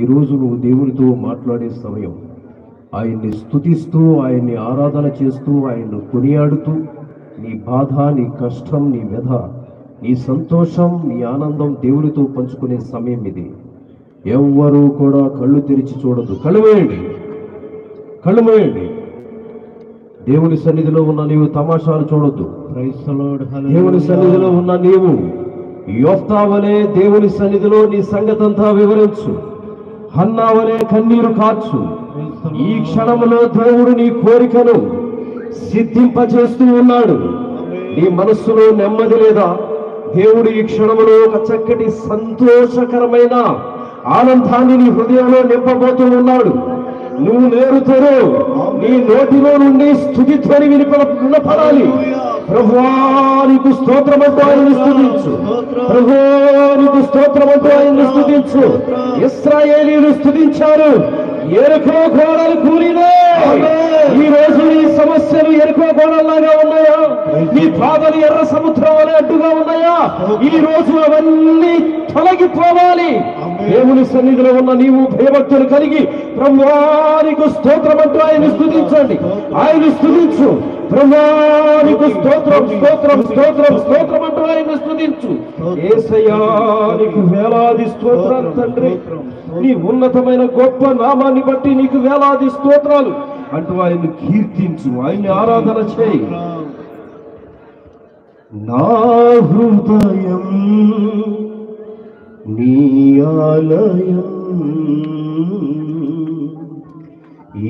ఈరోజు నువ్వు దేవునితో మాట్లాడే సమయం. ఆయన్ని స్తుతిస్తూ, ఆయన్ని ఆరాధన చేస్తూ, ఆయన్ను కొనియాడుతూ నీ బాధ, నీ కష్టం, నీ వ్యధ, నీ సంతోషం, నీ ఆనందం దేవునితో పంచుకునే సమయం ఇది. ఎవ్వరూ కూడా కళ్ళు తెరిచి చూడదు. కళ్ళు మూయండి, కళ్ళు మూయండి. దేవుని సన్నిధిలో ఉన్న నీవు తమాషాలు చూడొద్దు. దేవుని సన్నిధిలో ఉన్న నీవు యోఫ్తా వలె దేవుని సన్నిధిలో నీ సంగతంతా వివరించు. హన్నా వలె కన్నీరు కార్చు. ఈ క్షణములో దేవుడు నీ కోరికను సిద్ధింపచేస్తూ ఉన్నాడు. నీ మనస్సులో నెమ్మది లేదా? దేవుడు ఈ క్షణములో ఒక చక్కటి సంతోషకరమైన ఆనందాన్ని నీ హృదయంలో నింపబోతూ ఉన్నాడు. నువ్వు నేరుతరు, నీ నోటిలో నుండి స్తుతి ధ్వని వినపడాలి. ప్రభువా నీకు స్తోత్రమంటూ ఆయన్ని స్తుతించు. ప్రభువా నీకు స్తోత్రమంటూ ఆయన్ని స్తుతించు. ఇశ్రాయేలీయులు స్తుతించారు. ఎరుకో గోడలు కూలినా. ఈ రోజు నీ సమస్యలు ఎరుకో గోడల్లాగా ఉన్నాయా? నీ బాధలు ఎర్ర సముద్రం వలె అడ్డుగా ఉన్నాయా? ఈ రోజు అవన్నీ తొలగిపోవాలి. దేవుని సన్నిధిలో ఉన్న నీవు భయభక్తులు కలిగి ప్రభువా నీకు స్తోత్రమంటూ ఆయన్ని స్తుతించండి. ఆయన్ని స్తుతించు. ప్రభువా నీకు స్తోత్రం, స్తోత్రం, స్తోత్రం, స్తోత్రం అంటూ ఆయన్ని స్తుతించు. యేసయ్యా నీకు వేలాది స్తోత్రాలు తండ్రి. నీ ఉన్నతమైన గొప్ప నామాన్ని బట్టి నీకు వేలాది స్తోత్రాలు అంటూ ఆయన్ని కీర్తించు. ఆయన్ని ఆరాధన చేయి. నా హృదయం నీ ఆలయం,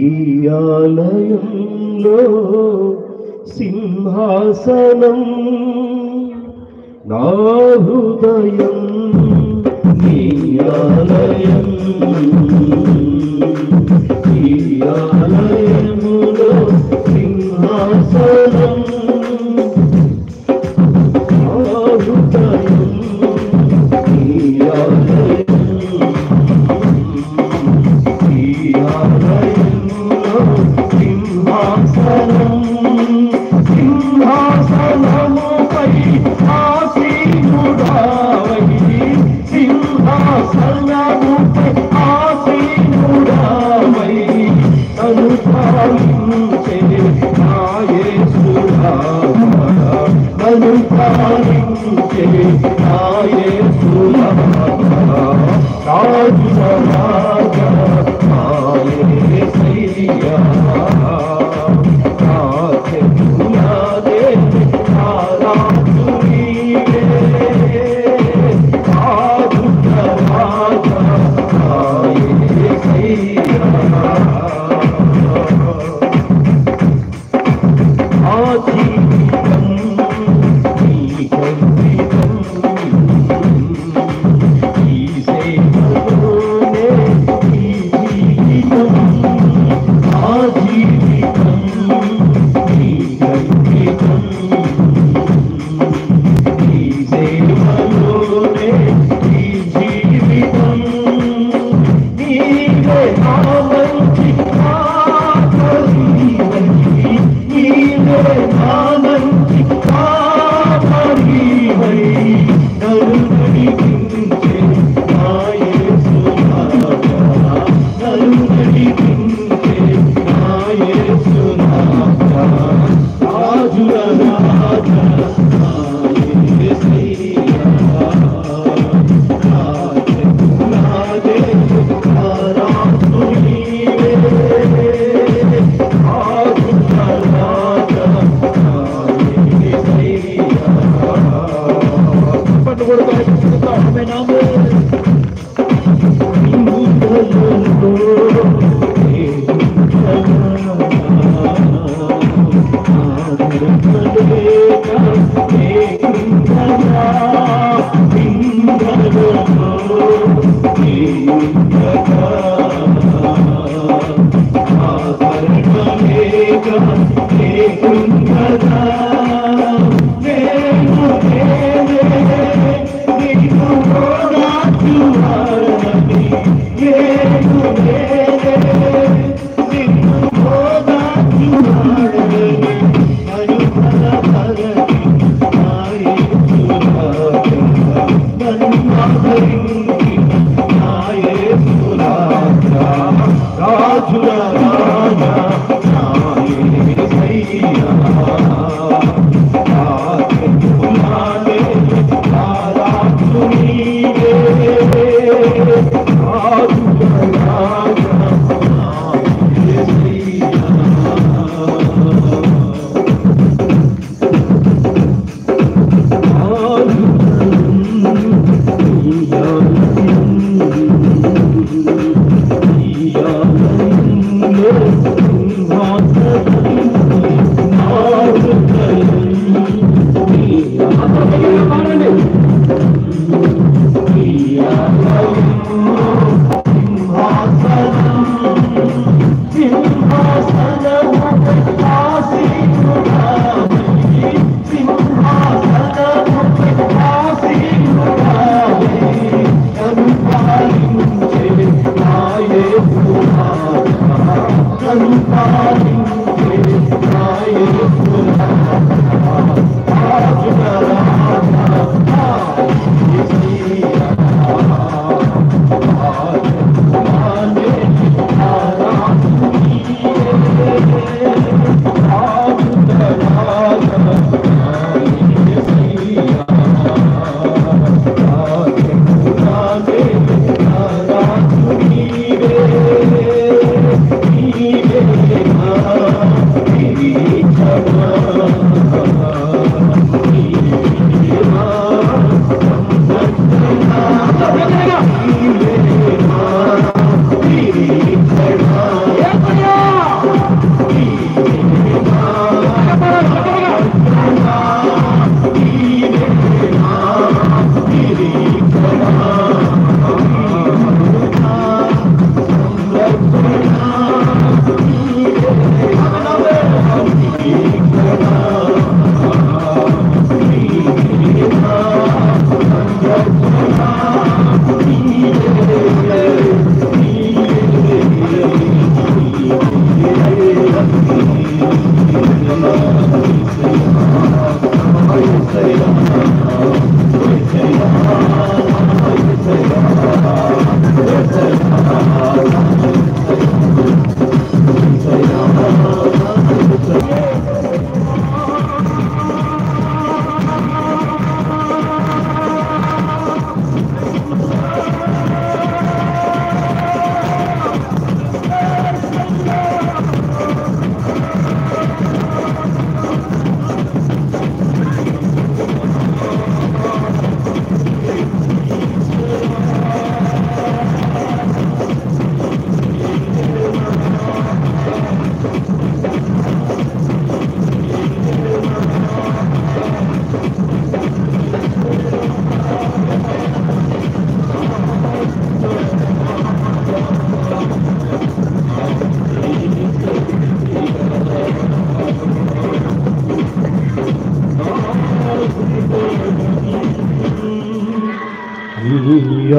ఈ ఆలయంలో సింహాసనం. నా హృదయం నీ ఆలయం, ఈ ఆలయములో సింహాసనం. నా హృదయం ఈ ఆలయం, ఈ ఆలయములో సింహాసనం. సింహాసనముపై ఆసీనుడావై, సింహాసనముపై ఆసీనుడావై నన్ను పాలించే నా యేసురాజా, నన్ను పాలించే నా యేసురాజా, రాజుల రాజా నా యేసయ్యా. నా యేసురాజా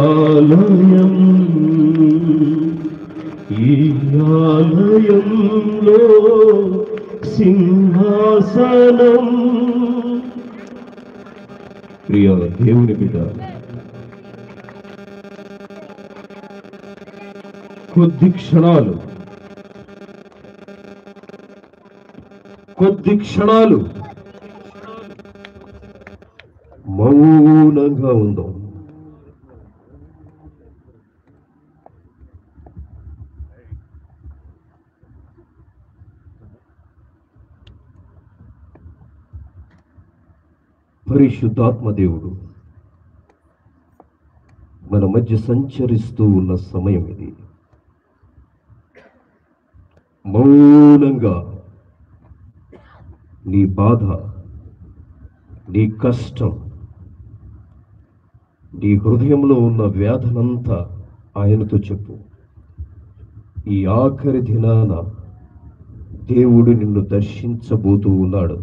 ఆలయం ఈ ఆలయంలో సింహాసనం. ప్రియ దేవుని బిడ్డ, కొద్ది క్షణాలు మౌనంగా ఉందాం. పరిశుద్ధాత్మ దేవుడు మన మధ్య సంచరిస్తూ ఉన్న సమయం ఇది. మౌనంగా నీ బాధ, నీ కష్టం, నీ హృదయంలో ఉన్న వ్యాధనంతా ఆయనతో చెప్పు. ఈ ఆఖరి దినాన దేవుడు నిన్ను దర్శించబోతూ ఉన్నాడు.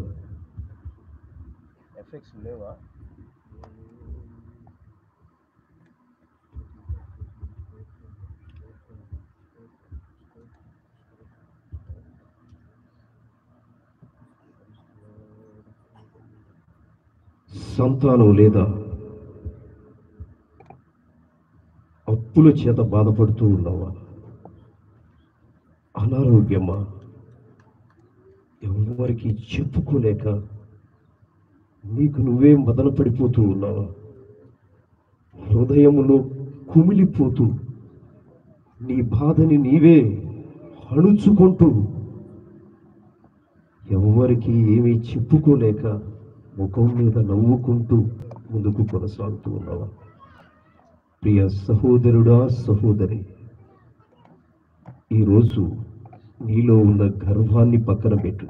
సంతానం లేదా, అప్పుల చేత బాధపడుతూ ఉన్నావా? అనారోగ్యమా? ఎవరికి చెప్పుకోలేక నీకు నువ్వే మదన పడిపోతూ ఉన్నావా? హృదయములో కుమిలిపోతూ నీ బాధని నీవే అణుచుకుంటూ ఎవరికి ఏమీ చెప్పుకోలేక ముఖం మీద నవ్వుకుంటూ ముందుకు కొనసాగుతూ ఉన్నావా? ప్రియ సహోదరుడా, సహోదరి, ఈరోజు నీలో ఉన్న గర్వాన్ని పక్కన పెట్టు,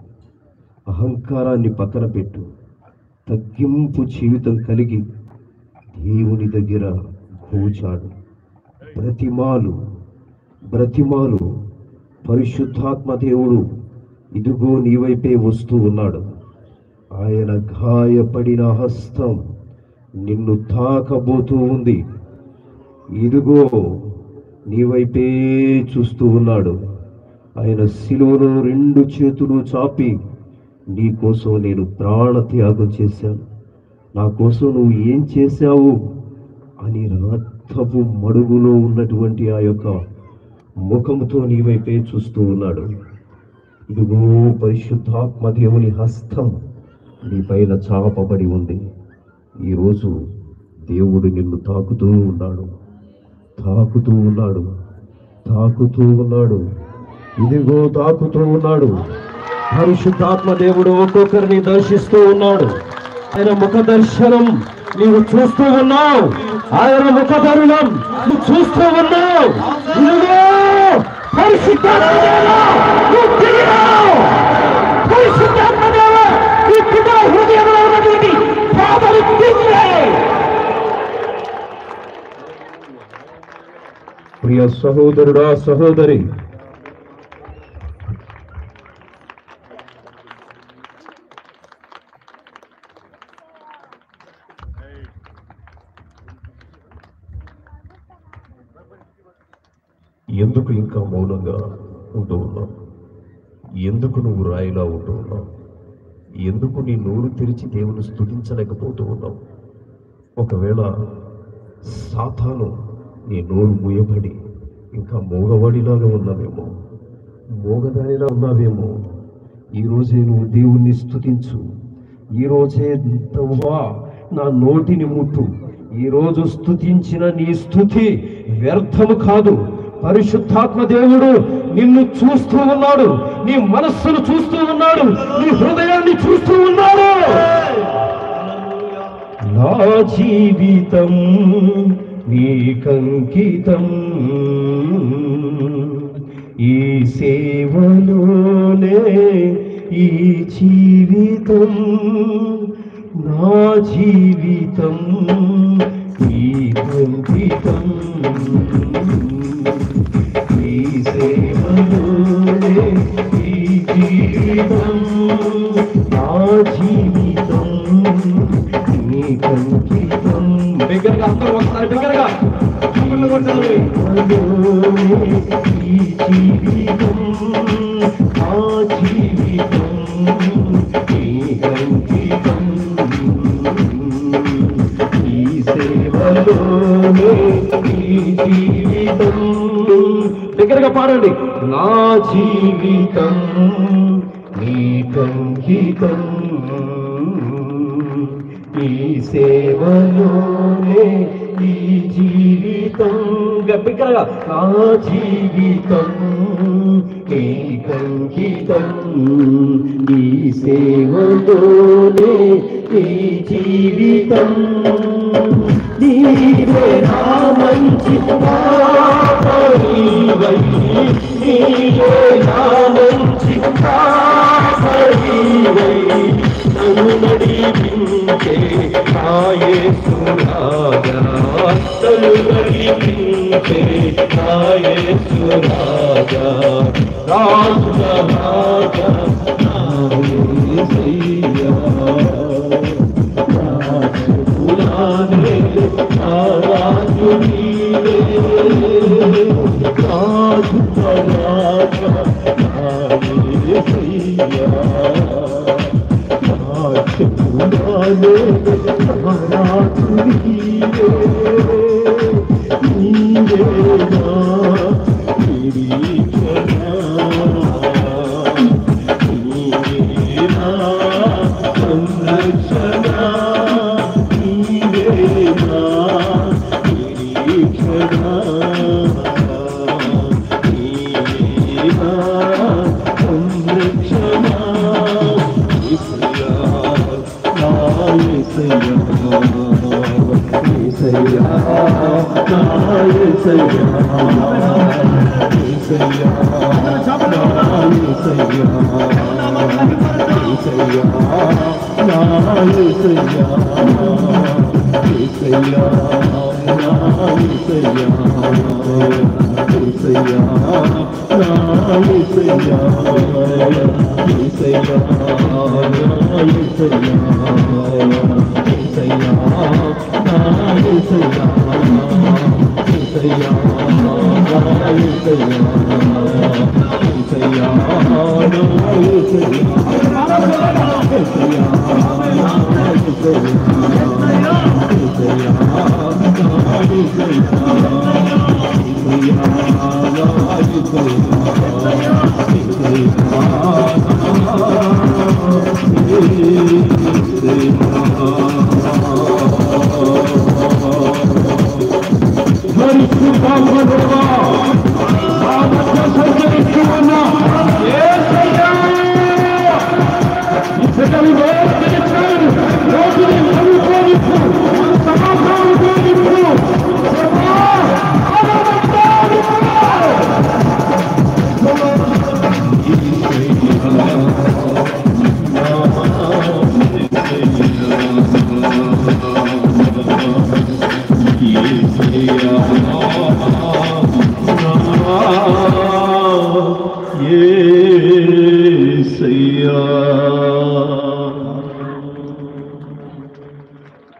అహంకారాన్ని పక్కన పెట్టు, తగ్గింపు జీవితం కలిగి దేవుని దగ్గర కూర్చాడు. బ్రతిమాలు. పరిశుద్ధాత్మ దేవుడు ఇదిగో నీ వైపే వస్తూ ఉన్నాడు. ఆయన గాయపడిన హస్తం నిన్ను తాకబోతూ ఉంది. ఇదిగో నీ వైపే చూస్తూ ఉన్నాడు. ఆయన శిలువలో 2 చేతులు చాపి నీ కోసం నేను ప్రాణత్యాగం చేశాను, నా కోసం నువ్వు ఏం చేశావు అని రక్తపు మడుగులో ఉన్నటువంటి ఆ యొక్క ముఖంతో నీ వైపే చూస్తూ ఉన్నాడు. ఇదిగో పరిశుద్ధాత్మ దేవుని హస్తం నీ పైన చాపబడి ఉంది. ఈరోజు దేవుడు నిన్ను తాకుతూ ఉన్నాడు. ఇదిగో తాకుతూ ఉన్నాడు. పరిశుద్ధాత్మ దేవుడు ఒక్కొక్కరిని దర్శిస్తూ ఉన్నాడు. ఆయన ముఖ దర్శనం నీవు చూస్తూ ఉన్నావు. ఆయన ముఖ తరుణం నువ్వు చూస్తూ ఉన్నావు. ఇదిగో పరిశుద్ధాత్మ దేవుడు హృదయంలో ఉన్నటువంటి బాధలు తీర్చాయి. ప్రియ సహోదరుడా, సహోదరి, ఎందుకు ఇంకా మౌనంగా ఉంటూ ఉన్నావు? ఎందుకు నువ్వు రాయిలా ఉంటూ ఉన్నావు? ఎందుకు నీ నోరు తెరిచి దేవుని స్తుతించలేకపోతూ ఉన్నావు? ఒకవేళ సాతాను నీ నోరు మూయబడి ఇంకా మోగవాడిలాగా ఉన్నావేమో, మోగదానిలా ఉన్నావేమో. ఈరోజే నువ్వు దేవుణ్ణి స్తుతించు. ఈరోజే ప్రభువా నా నోటిని ముట్టు. ఈరోజు స్తుతించిన నీ స్తుతి వ్యర్థము కాదు. పరిశుద్ధాత్మ దేవుడు నిన్ను చూస్తూ ఉన్నాడు, నీ మనస్సును చూస్తూ ఉన్నాడు, నీ హృదయాన్ని చూస్తూ ఉన్నాడు. నా జీవితం నీకంకితం, ఈ సేవలోనే ఈ జీవితం, నా జీవితం నీకంకితం, ఈ సేవలోనే ఈ జీవితం, నా జీవితం నీకంకితం. దగ్గరగా అందరూ ఒకసారి దగ్గరగా ఈ జీవితం, నా జీవితం నీకంకితం, ఈ సేవలోనే ఈ జీవితం. దగ్గరగా పాడండి. నా జీవితం నీకంకితం, ఈ సేవలోనే ఈ జీవితం. దగ్గరగా నా జీవితం నీకంకితం, ఈ సేవలోనే ఈ జీవితం. నీవే నా మంచి కాపరివై, నీవే నా మంచి కాపరివై, నన్ను నడిపించే నా యేసు రాజా, నన్ను నడిపించే నా యేసు రాజా, రాజుల రాజా నా యేసయ్యా, రాజులానే నా రాజు నీవే, రాజుల రాజా నా యేసయ్యా, రాజులానే నా రాజు నీవే, నీవే నా నిరీక్షణ, నీవే నా సంరక్షణ, నీవే నా నిరీక్షణ,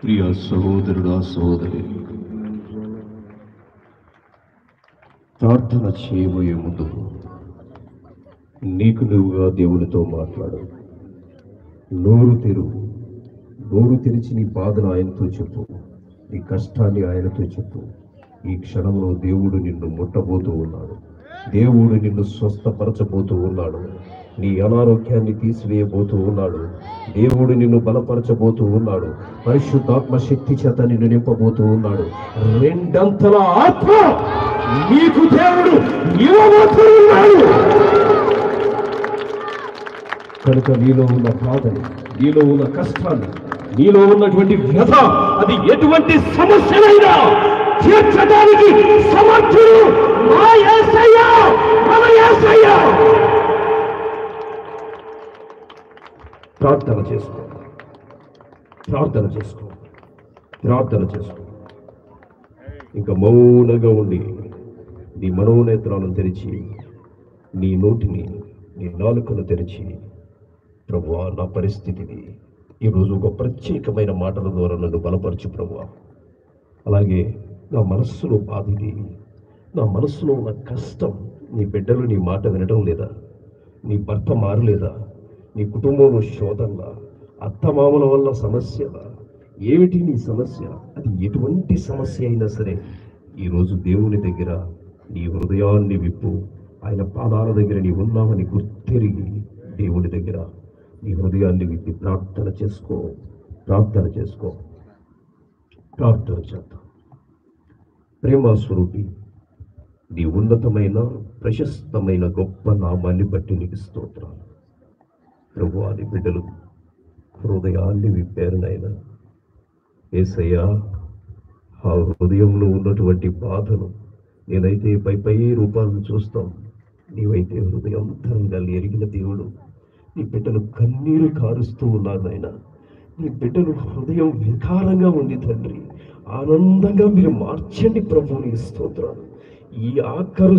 ప్రియ సహోదరుడా సహోదరి, ప్రార్థన చేయబోయే ముందు నీకు నువ్వుగా దేవునితో మాట్లాడు. నోరు తెరిచి నీ బాధను ఆయనతో చెప్పు, నీ కష్టాన్ని ఆయనతో చెప్పు. ఈ క్షణంలో దేవుడు నిన్ను ముట్టబోతూ ఉన్నాడు. దేవుడు నిన్ను స్వస్థపరచబోతూ ఉన్నాడు. నీ అనారోగ్యాన్ని తీసివేయబోతూ ఉన్నాడు. దేవుడు నిన్ను బలపరచబోతూ ఉన్నాడు. పరిశుద్ధాత్మ శక్తి చేత నిన్ను నింపబోతూ ఉన్నాడు. రెండంతల ఆత్మ నీకు దేవుడు ఇవ్వబోతూ ఉన్నాడు. కనుక నీలో ఉన్న బాధని, నీలో ఉన్న కష్టాన్ని, నీలో ఉన్నటువంటి వ్యధ, అది ఎటువంటి సమస్యలైనా తీర్చడానికి సమర్థుడు మా యేసయ్య, మన యేసయ్య. ప్రార్థన చేసుకో, ప్రార్థన చేసుకో, ప్రార్థన చేసుకో. ఇంకా మౌనంగా ఉండి నీ మనోనేత్రాలను తెరిచి, నీ నోటిని, నీ నాలుకను తెరిచి, ప్రభువా నా పరిస్థితిని ఈరోజు ఒక ప్రత్యేకమైన మాటల ద్వారా నన్ను బలపరచు ప్రభువా. అలాగే నా మనస్సులో బాధిది, నా మనస్సులో ఉన్న కష్టం, నీ బిడ్డలు నీ మాట వినడం లేదా, నీ భర్త మారలేదా, నీ కుటుంబంలో శోధనలా, అత్తమామల వల్ల సమస్యలా, ఏమిటి నీ సమస్య? అది ఎటువంటి సమస్య అయినా సరే ఈరోజు దేవుని దగ్గర నీ హృదయాన్ని విప్పు. ఆయన పాదాల దగ్గర నీ ఉన్నామని గుర్తెరిగి దేవుని దగ్గర నీ హృదయాన్ని విప్పి ప్రార్థన చేసుకో, ప్రార్థన చేసుకో, ప్రార్థన చేద్దాం. ప్రేమ స్వరూపి, నీ ఉన్నతమైన ప్రశస్తమైన గొప్ప నామాన్ని బట్టి నీకు స్తోత్రాలు ప్రభువా. నీ బిడ్డలు హృదయాన్ని విప్పారు నాయనా. యేసయ్యా, ఆ హృదయంలో ఉన్నటువంటి బాధను నేనైతే పై రూపాలను చూస్తాం, నీవైతే హృదయాంతరంగాన్ని ఎరిగిన దేవుడు. నీ బిడ్డలు కన్నీరు కారుస్తూ ఉన్నారు నాయనా. నీ బిడ్డలు హృదయం వికారంగా ఉంది తండ్రి. ఆనందంగా మీరు మార్చండి ప్రభువుని స్తోత్రాలు. ఈ ఆఖరు